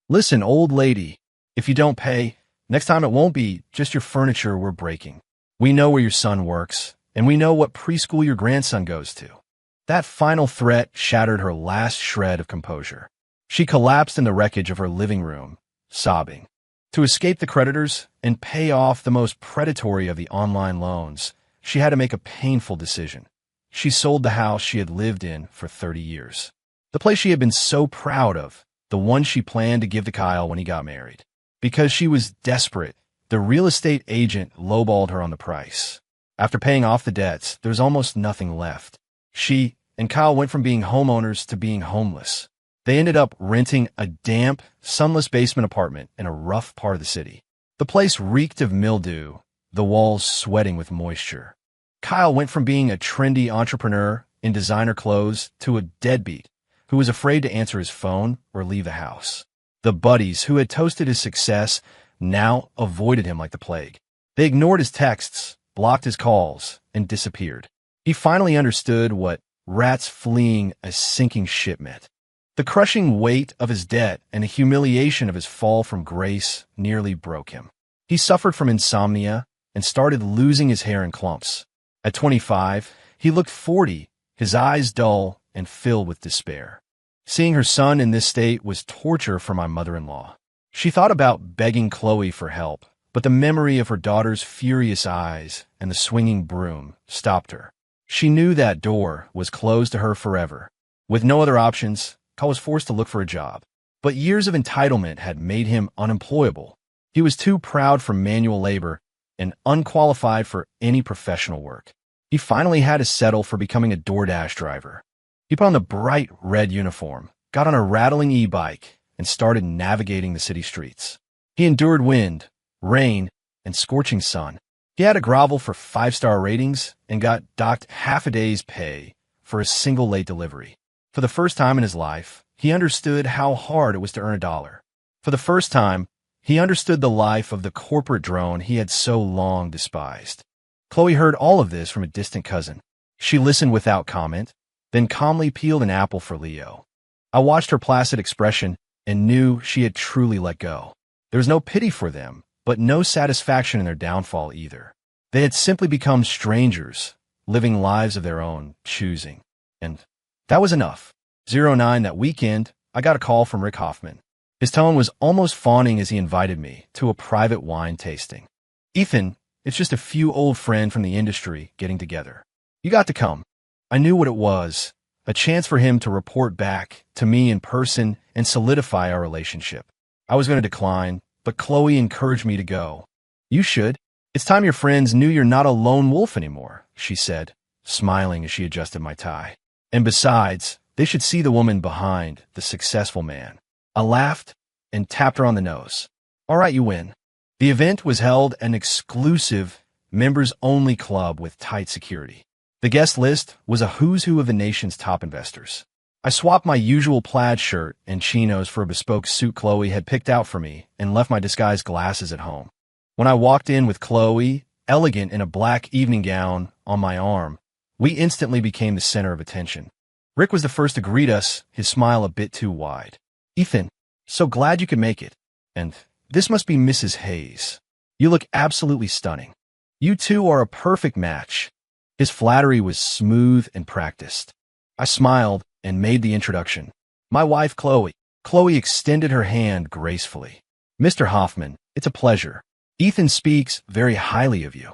"Listen, old lady, if you don't pay, next time it won't be just your furniture we're breaking. We know where your son works, and we know what preschool your grandson goes to." That final threat shattered her last shred of composure. She collapsed in the wreckage of her living room, sobbing. To escape the creditors and pay off the most predatory of the online loans, she had to make a painful decision. She sold the house she had lived in for 30 years. The place she had been so proud of, the one she planned to give to Kyle when he got married. Because she was desperate, the real estate agent lowballed her on the price. After paying off the debts, there was almost nothing left. She and Kyle went from being homeowners to being homeless. They ended up renting a damp, sunless basement apartment in a rough part of the city. The place reeked of mildew, the walls sweating with moisture. Kyle went from being a trendy entrepreneur in designer clothes to a deadbeat who was afraid to answer his phone or leave the house. The buddies who had toasted his success now avoided him like the plague. They ignored his texts, blocked his calls, and disappeared. He finally understood what rats fleeing a sinking ship meant. The crushing weight of his debt and the humiliation of his fall from grace nearly broke him. He suffered from insomnia and started losing his hair in clumps. At 25, he looked 40, his eyes dull and filled with despair. Seeing her son in this state was torture for my mother-in-law. She thought about begging Chloe for help, but the memory of her daughter's furious eyes and the swinging broom stopped her. She knew that door was closed to her forever. With no other options, Kyle was forced to look for a job. But years of entitlement had made him unemployable. He was too proud for manual labor and unqualified for any professional work. He finally had to settle for becoming a DoorDash driver. He put on the bright red uniform, got on a rattling e-bike, and started navigating the city streets. He endured wind, rain, and scorching sun. He had to grovel for 5-star ratings and got docked half a day's pay for a single late delivery. For the first time in his life, he understood how hard it was to earn a dollar. For the first time, he understood the life of the corporate drone he had so long despised. Chloe heard all of this from a distant cousin. She listened without comment, then calmly peeled an apple for Leo. I watched her placid expression and knew she had truly let go. There was no pity for them, but no satisfaction in their downfall either. They had simply become strangers, living lives of their own choosing. And that was enough. 09 that weekend, I got a call from Rick Hoffman. His tone was almost fawning as he invited me to a private wine tasting. Ethan, it's just a few old friends from the industry getting together. You got to come. I knew what it was, a chance for him to report back to me in person and solidify our relationship. I was going to decline, but Chloe encouraged me to go. You should. It's time your friends knew you're not a lone wolf anymore, she said, smiling as she adjusted my tie. And besides, they should see the woman behind the successful man. I laughed and tapped her on the nose. All right, you win. The event was held an exclusive, members-only club with tight security. The guest list was a who's who of the nation's top investors. I swapped my usual plaid shirt and chinos for a bespoke suit Chloe had picked out for me and left my disguised glasses at home. When I walked in with Chloe, elegant in a black evening gown, on my arm, we instantly became the center of attention. Rick was the first to greet us, his smile a bit too wide. Ethan, so glad you could make it. And this must be Mrs. Hayes. You look absolutely stunning. You two are a perfect match. His flattery was smooth and practiced. I smiled and made the introduction. My wife, Chloe. Chloe extended her hand gracefully. Mr. Hoffman, it's a pleasure. Ethan speaks very highly of you.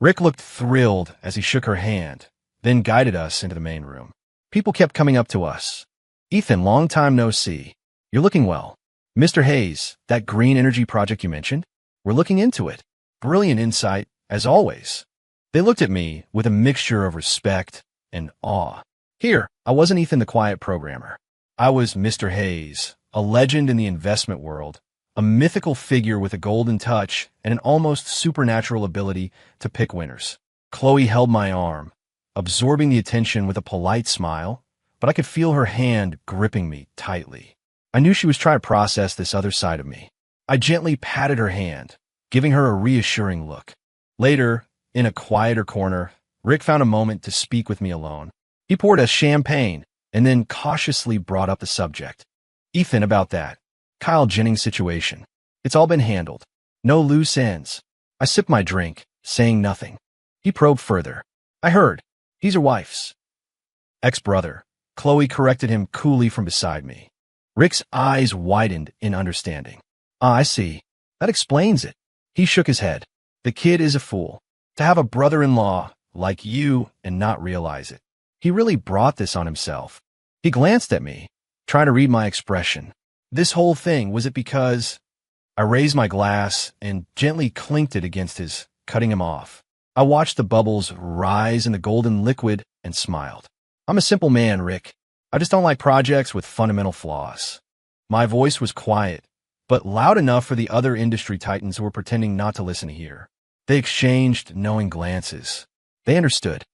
Rick looked thrilled as he shook her hand, then guided us into the main room. People kept coming up to us. Ethan, long time no see. You're looking well. Mr. Hayes, that green energy project you mentioned? We're looking into it. Brilliant insight, as always. They looked at me with a mixture of respect and awe. Here, I wasn't Ethan the quiet programmer. I was Mr. Hayes, a legend in the investment world, a mythical figure with a golden touch and an almost supernatural ability to pick winners. Chloe held my arm, absorbing the attention with a polite smile, but I could feel her hand gripping me tightly. I knew she was trying to process this other side of me. I gently patted her hand, giving her a reassuring look. Later, in a quieter corner, Rick found a moment to speak with me alone. He poured us champagne and then cautiously brought up the subject. Ethan, about that Kyle Jennings situation. It's all been handled. No loose ends. I sipped my drink, saying nothing. He probed further. I heard. He's your wife's ex-brother. Chloe corrected him coolly from beside me. Rick's eyes widened in understanding. Ah, I see. That explains it. He shook his head. The kid is a fool. To have a brother-in-law like you and not realize it. He really brought this on himself. He glanced at me, trying to read my expression. This whole thing, was it because... I raised my glass and gently clinked it against his, cutting him off. I watched the bubbles rise in the golden liquid and smiled. I'm a simple man, Rick. I just don't like projects with fundamental flaws. My voice was quiet, but loud enough for the other industry titans who were pretending not to listen to hear. They exchanged knowing glances. They understood.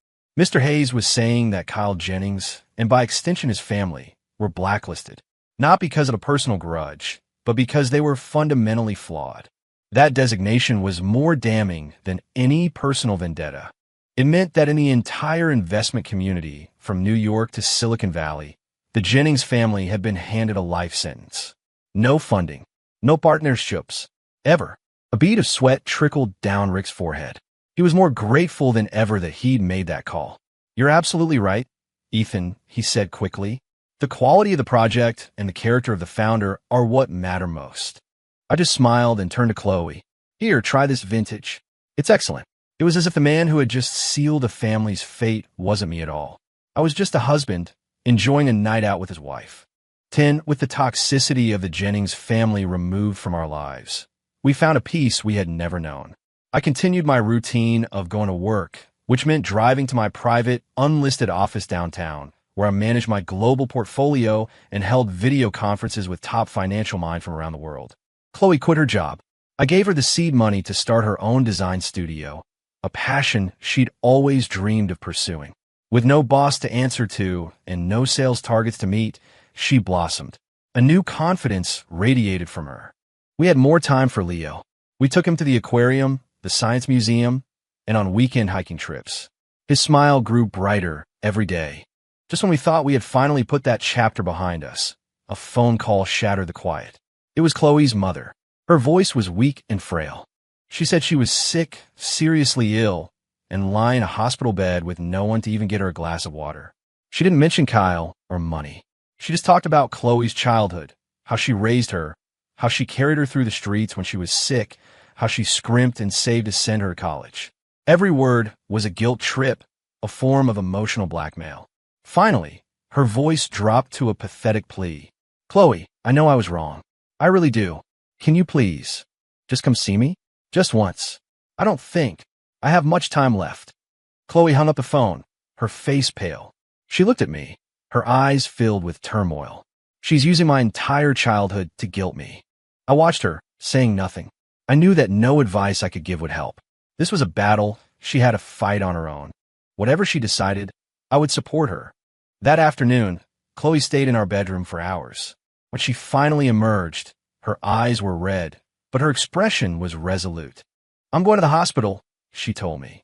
Mr. Hayes was saying that Kyle Jennings, and by extension his family, were blacklisted, not because of a personal grudge, but because they were fundamentally flawed. That designation was more damning than any personal vendetta. It meant that in the entire investment community, from New York to Silicon Valley, the Jennings family had been handed a life sentence. No funding, no partnerships, ever. A bead of sweat trickled down Rick's forehead. He was more grateful than ever that he'd made that call. You're absolutely right, Ethan, he said quickly. The quality of the project and the character of the founder are what matter most. I just smiled and turned to Chloe. Here, try this vintage. It's excellent. It was as if the man who had just sealed a family's fate wasn't me at all. I was just a husband, enjoying a night out with his wife. 10. With the toxicity of the Jennings family removed from our lives, we found a peace we had never known. I continued my routine of going to work, which meant driving to my private, unlisted office downtown, where I managed my global portfolio and held video conferences with top financial minds from around the world. Chloe quit her job. I gave her the seed money to start her own design studio, a passion she'd always dreamed of pursuing. With no boss to answer to and no sales targets to meet, she blossomed. A new confidence radiated from her. We had more time for Leo. We took him to the aquarium, the science museum, and on weekend hiking trips. His smile grew brighter every day. Just when we thought we had finally put that chapter behind us, a phone call shattered the quiet. It was Chloe's mother. Her voice was weak and frail. She said she was sick, seriously ill, and lying in a hospital bed with no one to even get her a glass of water. She didn't mention Kyle or money. She just talked about Chloe's childhood, how she raised her, how she carried her through the streets when she was sick, how she scrimped and saved to send her to college. Every word was a guilt trip, a form of emotional blackmail. Finally, her voice dropped to a pathetic plea. Chloe, I know I was wrong. I really do. Can you please just come see me? Just once. I don't think I have much time left. Chloe hung up the phone, her face pale. She looked at me, her eyes filled with turmoil. She's using my entire childhood to guilt me. I watched her, saying nothing. I knew that no advice I could give would help. This was a battle she had to fight on her own. Whatever she decided, I would support her. That afternoon, Chloe stayed in our bedroom for hours. When she finally emerged, her eyes were red, but her expression was resolute. I'm going to the hospital, she told me.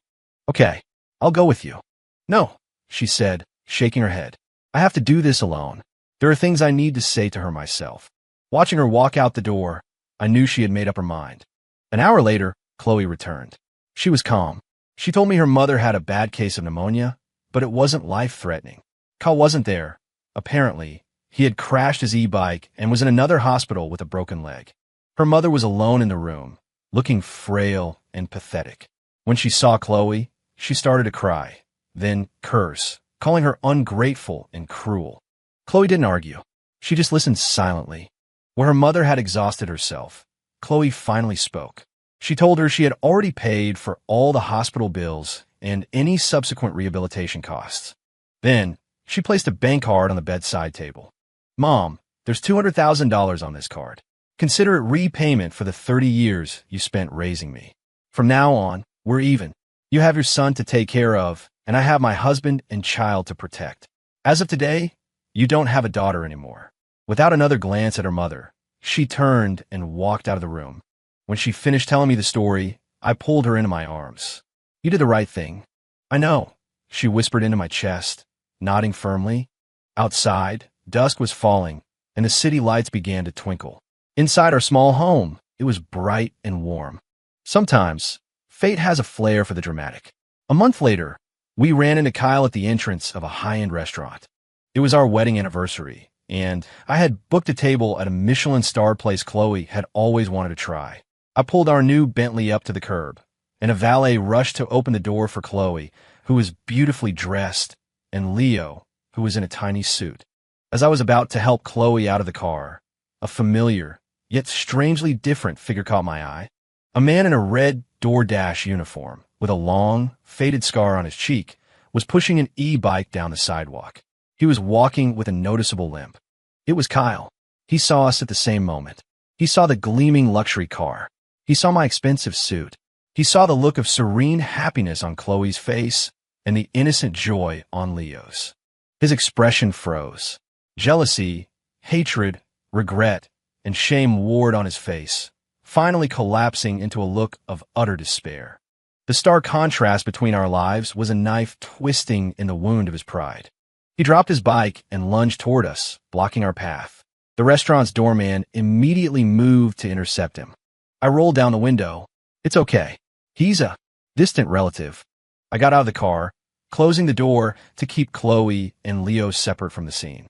Okay, I'll go with you. No, she said, shaking her head. I have to do this alone. There are things I need to say to her myself. Watching her walk out the door, I knew she had made up her mind. An hour later, Chloe returned. She was calm. She told me her mother had a bad case of pneumonia, but it wasn't life-threatening. Kyle wasn't there. Apparently, he had crashed his e-bike and was in another hospital with a broken leg. Her mother was alone in the room, looking frail and pathetic. When she saw Chloe, she started to cry, then curse, calling her ungrateful and cruel. Chloe didn't argue. She just listened silently. Where her mother had exhausted herself, Chloe finally spoke. She told her she had already paid for all the hospital bills and any subsequent rehabilitation costs. Then, she placed a bank card on the bedside table. Mom, there's $200,000 on this card. Consider it repayment for the 30 years you spent raising me. From now on, we're even. You have your son to take care of, and I have my husband and child to protect. As of today, you don't have a daughter anymore. Without another glance at her mother, she turned and walked out of the room. When she finished telling me the story, I pulled her into my arms. You did the right thing. I know, she whispered into my chest, nodding firmly. Outside, dusk was falling, and the city lights began to twinkle. Inside our small home, it was bright and warm. Sometimes, fate has a flair for the dramatic. A month later, we ran into Kyle at the entrance of a high-end restaurant. It was our wedding anniversary, and I had booked a table at a Michelin-starred place Chloe had always wanted to try. I pulled our new Bentley up to the curb, and a valet rushed to open the door for Chloe, who was beautifully dressed, and Leo, who was in a tiny suit. As I was about to help Chloe out of the car, a familiar, yet strangely different figure caught my eye. A man in a red DoorDash uniform, with a long, faded scar on his cheek, was pushing an e-bike down the sidewalk. He was walking with a noticeable limp. It was Kyle. He saw us at the same moment. He saw the gleaming luxury car. He saw my expensive suit. He saw the look of serene happiness on Chloe's face and the innocent joy on Leo's. His expression froze. Jealousy, hatred, regret, and shame warred on his face, finally collapsing into a look of utter despair. The stark contrast between our lives was a knife twisting in the wound of his pride. He dropped his bike and lunged toward us, blocking our path. The restaurant's doorman immediately moved to intercept him. I rolled down the window. It's okay. He's a distant relative. I got out of the car, closing the door to keep Chloe and Leo separate from the scene.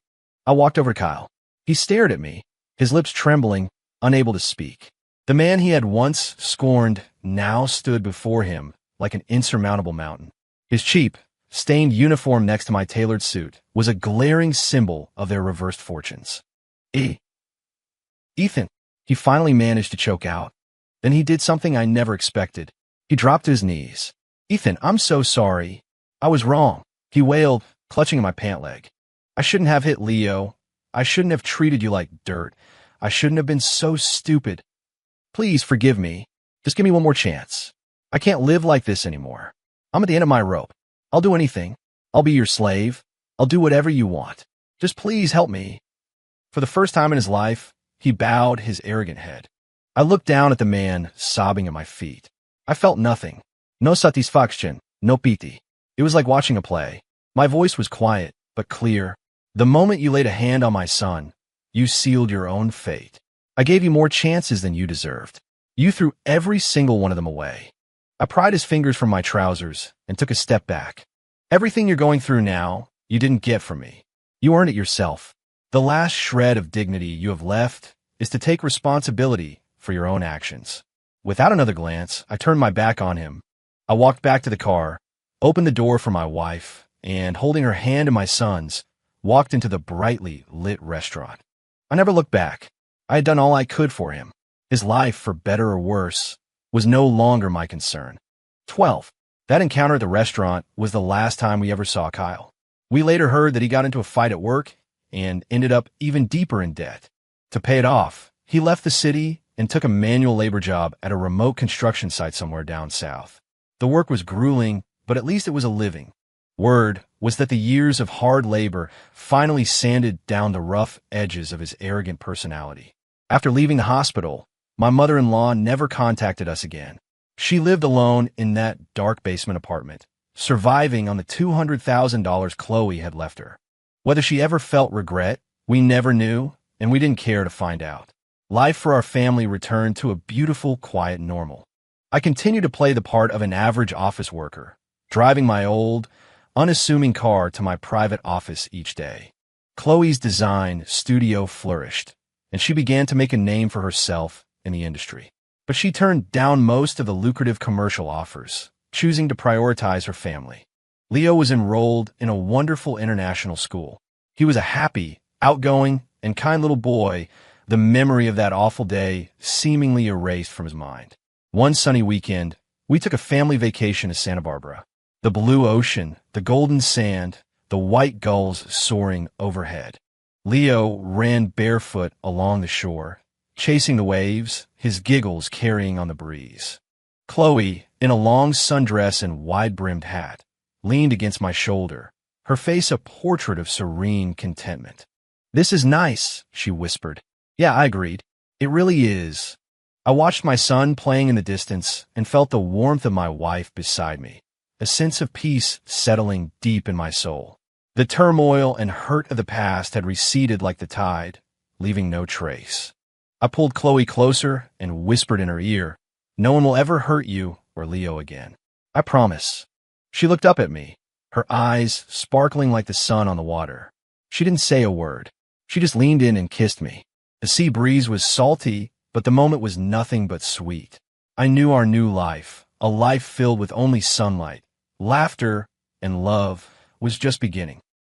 I walked over to Kyle. He stared at me, his lips trembling, unable to speak. The man he had once scorned now stood before him like an insurmountable mountain. His cheap, stained uniform next to my tailored suit was a glaring symbol of their reversed fortunes. Ethan, he finally managed to choke out. Then he did something I never expected. He dropped to his knees. Ethan, I'm so sorry. I was wrong, he wailed, clutching at my pant leg. I shouldn't have hit Leo. I shouldn't have treated you like dirt. I shouldn't have been so stupid. Please forgive me. Just give me one more chance. I can't live like this anymore. I'm at the end of my rope. I'll do anything. I'll be your slave. I'll do whatever you want. Just please help me. For the first time in his life, he bowed his arrogant head. I looked down at the man sobbing at my feet. I felt nothing. No satisfaction, no pity. It was like watching a play. My voice was quiet, but clear. The moment you laid a hand on my son, you sealed your own fate. I gave you more chances than you deserved. You threw every single one of them away. I pried his fingers from my trousers and took a step back. Everything you're going through now, you didn't get from me. You earned it yourself. The last shred of dignity you have left is to take responsibility for your own actions. Without another glance, I turned my back on him. I walked back to the car, opened the door for my wife, and holding her hand in my son's, walked into the brightly lit restaurant. I never looked back. I had done all I could for him. His life, for better or worse, was no longer my concern. 12. That encounter at the restaurant was the last time we ever saw Kyle. We later heard that he got into a fight at work and ended up even deeper in debt. To pay it off, he left the city and took a manual labor job at a remote construction site somewhere down south. The work was grueling, but at least it was a living. Word was that the years of hard labor finally sanded down the rough edges of his arrogant personality. After leaving the hospital, my mother-in-law never contacted us again. She lived alone in that dark basement apartment, surviving on the $200,000 Chloe had left her. Whether she ever felt regret, we never knew, and we didn't care to find out. Life for our family returned to a beautiful, quiet normal. I continued to play the part of an average office worker, driving my old, unassuming car to my private office each day. Chloe's design studio flourished, and she began to make a name for herself in the industry. But she turned down most of the lucrative commercial offers, choosing to prioritize her family. Leo was enrolled in a wonderful international school. He was a happy, outgoing, and kind little boy, the memory of that awful day seemingly erased from his mind. One sunny weekend, we took a family vacation to Santa Barbara. The blue ocean, the golden sand, the white gulls soaring overhead. Leo ran barefoot along the shore, chasing the waves, his giggles carrying on the breeze. Chloe, in a long sundress and wide-brimmed hat, leaned against my shoulder, her face a portrait of serene contentment. "This is nice," she whispered. "Yeah," I agreed. "It really is." I watched my son playing in the distance and felt the warmth of my wife beside me, a sense of peace settling deep in my soul. The turmoil and hurt of the past had receded like the tide, leaving no trace. I pulled Chloe closer and whispered in her ear, "No one will ever hurt you or Leo again. I promise." She looked up at me, her eyes sparkling like the sun on the water. She didn't say a word. She just leaned in and kissed me. The sea breeze was salty, but the moment was nothing but sweet. I knew our new life, a life filled with only sunlight, laughter, and love, was just beginning.